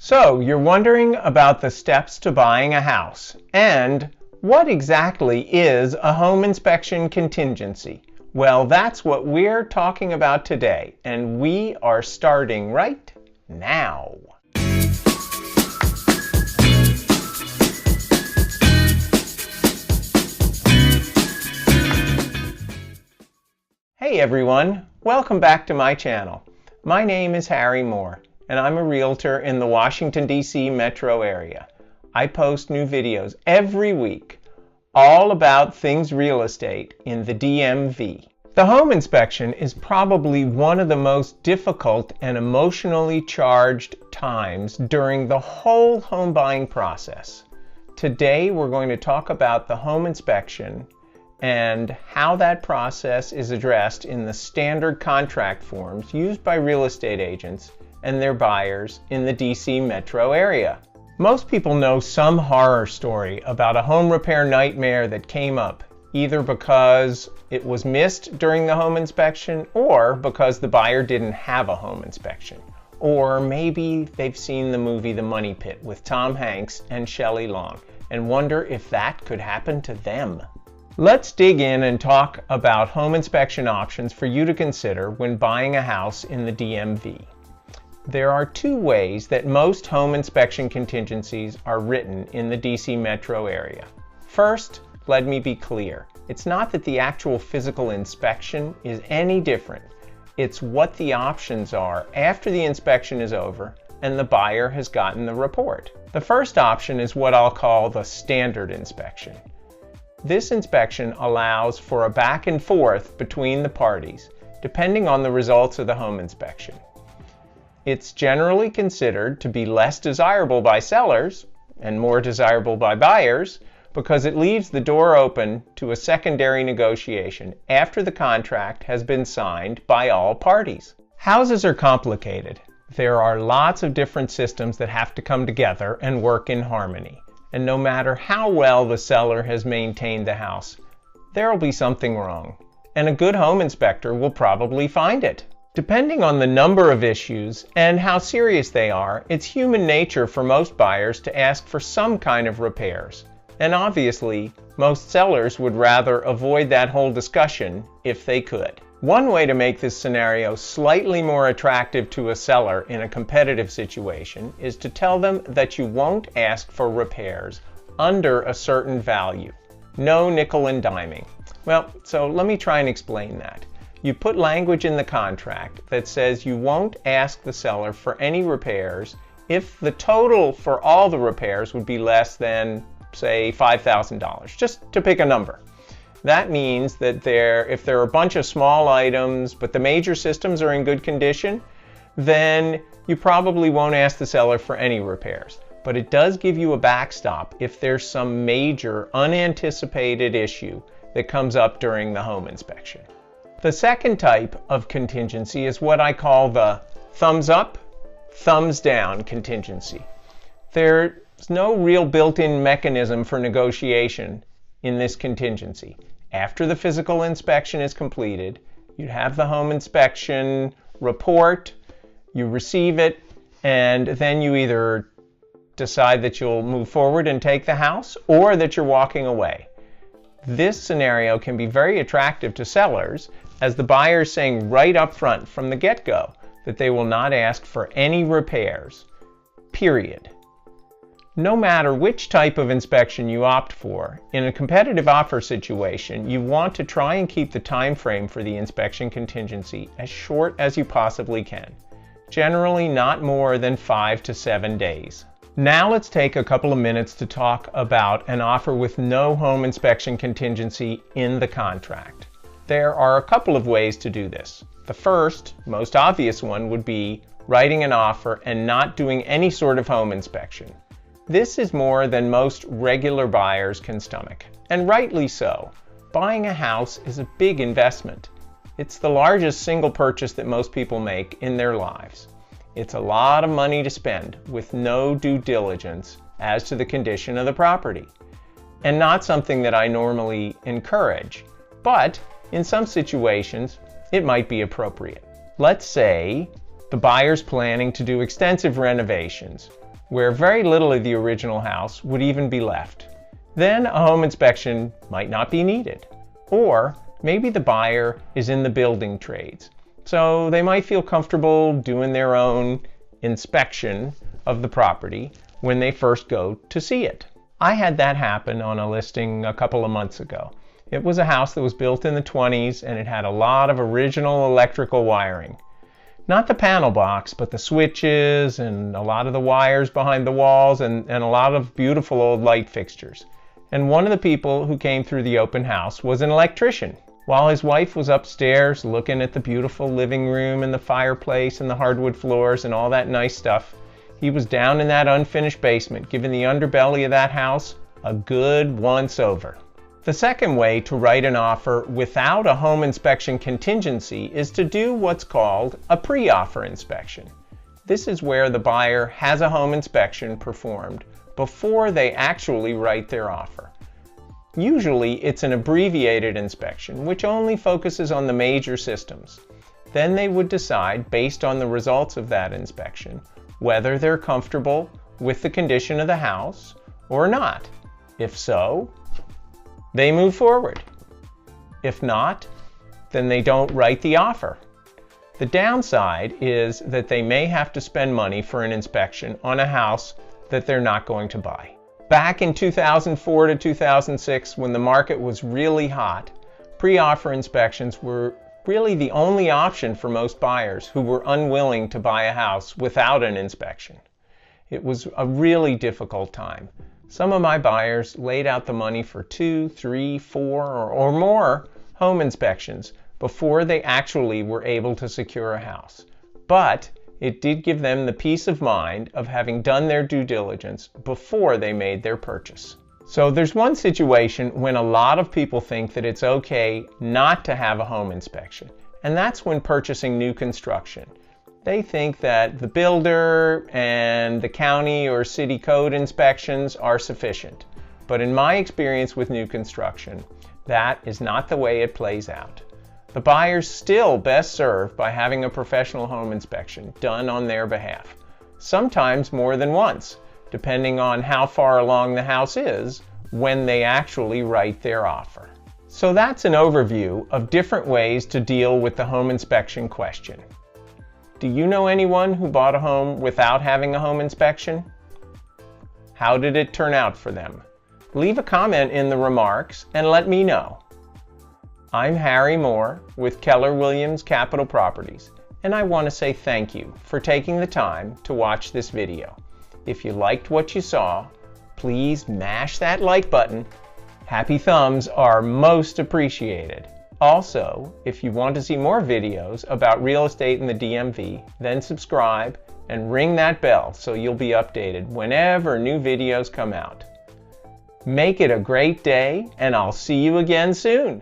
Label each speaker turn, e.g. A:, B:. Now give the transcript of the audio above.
A: So, you're wondering about the steps to buying a house, and what exactly is a home inspection contingency? Well, that's what we're talking about today, and we are starting right now. Hey everyone, welcome back to my channel. My name is Harry Moore, and I'm a realtor in the Washington, D.C. metro area. I post new videos every week, all about things real estate in the DMV. The home inspection is probably one of the most difficult and emotionally charged times during the whole home buying process. Today we're going to talk about the home inspection and how that process is addressed in the standard contract forms used by real estate agents and their buyers in the DC metro area. Most people know some horror story about a home repair nightmare that came up, either because it was missed during the home inspection or because the buyer didn't have a home inspection. Or maybe they've seen the movie The Money Pit with Tom Hanks and Shelley Long and wonder if that could happen to them. Let's dig in and talk about home inspection options for you to consider when buying a house in the DMV. There are two ways that most home inspection contingencies are written in the DC metro area. First, let me be clear. It's not that the actual physical inspection is any different. It's what the options are after the inspection is over and the buyer has gotten the report. The first option is what I'll call the standard inspection. This inspection allows for a back and forth between the parties, depending on the results of the home inspection. It's generally considered to be less desirable by sellers and more desirable by buyers because it leaves the door open to a secondary negotiation after the contract has been signed by all parties. Houses are complicated. There are lots of different systems that have to come together and work in harmony. And no matter how well the seller has maintained the house, there will be something wrong, and a good home inspector will probably find it. Depending on the number of issues and how serious they are, it's human nature for most buyers to ask for some kind of repairs. And obviously, most sellers would rather avoid that whole discussion if they could. One way to make this scenario slightly more attractive to a seller in a competitive situation is to tell them that you won't ask for repairs under a certain value. No nickel and diming. Well, so let me try and explain that. You put language in the contract that says you won't ask the seller for any repairs if the total for all the repairs would be less than, say, $5,000, just to pick a number. That means that if there are a bunch of small items, but the major systems are in good condition, then you probably won't ask the seller for any repairs. But it does give you a backstop if there's some major unanticipated issue that comes up during the home inspection. The second type of contingency is what I call the thumbs up, thumbs down contingency. There's no real built-in mechanism for negotiation in this contingency. After the physical inspection is completed, you have the home inspection report, you receive it, and then you either decide that you'll move forward and take the house or that you're walking away. This scenario can be very attractive to sellers as the buyer is saying right up front from the get-go that they will not ask for any repairs, period. No matter which type of inspection you opt for, in a competitive offer situation, you want to try and keep the time frame for the inspection contingency as short as you possibly can. Generally not more than 5 to 7 days. Now let's take a couple of minutes to talk about an offer with no home inspection contingency in the contract. There are a couple of ways to do this. The first, most obvious one would be writing an offer and not doing any sort of home inspection. This is more than most regular buyers can stomach, and rightly so. Buying a house is a big investment. It's the largest single purchase that most people make in their lives. It's a lot of money to spend with no due diligence as to the condition of the property, and not something that I normally encourage, but in some situations it might be appropriate. Let's say the buyer's planning to do extensive renovations, where very little of the original house would even be left. Then a home inspection might not be needed. Or maybe the buyer is in the building trades, so they might feel comfortable doing their own inspection of the property when they first go to see it. I had that happen on a listing a couple of months ago. It was a house that was built in the 20s and it had a lot of original electrical wiring. Not the panel box, but the switches and a lot of the wires behind the walls and a lot of beautiful old light fixtures. And one of the people who came through the open house was an electrician. While his wife was upstairs looking at the beautiful living room and the fireplace and the hardwood floors and all that nice stuff, he was down in that unfinished basement giving the underbelly of that house a good once-over. The second way to write an offer without a home inspection contingency is to do what's called a pre-offer inspection. This is where the buyer has a home inspection performed before they actually write their offer. Usually it's an abbreviated inspection which only focuses on the major systems. Then they would decide, based on the results of that inspection, whether they're comfortable with the condition of the house or not. If so, they move forward. If not, then they don't write the offer. The downside is that they may have to spend money for an inspection on a house that they're not going to buy. Back in 2004 to 2006, when the market was really hot, pre-offer inspections were really the only option for most buyers who were unwilling to buy a house without an inspection. It was a really difficult time. Some of my buyers laid out the money for 2, 3, 4, or more home inspections before they actually were able to secure a house. But it did give them the peace of mind of having done their due diligence before they made their purchase. So there's one situation when a lot of people think that it's okay not to have a home inspection, and that's when purchasing new construction. They think that the builder and the county or city code inspections are sufficient. But in my experience with new construction, that is not the way it plays out. The buyer's still best served by having a professional home inspection done on their behalf, sometimes more than once, depending on how far along the house is when they actually write their offer. So that's an overview of different ways to deal with the home inspection question. Do you know anyone who bought a home without having a home inspection? How did it turn out for them? Leave a comment in the remarks and let me know. I'm Harry Moore with Keller Williams Capital Properties, and I want to say thank you for taking the time to watch this video. If you liked what you saw, please mash that like button. Happy thumbs are most appreciated. Also, if you want to see more videos about real estate in the DMV, then subscribe and ring that bell so you'll be updated whenever new videos come out. Make it a great day, and I'll see you again soon.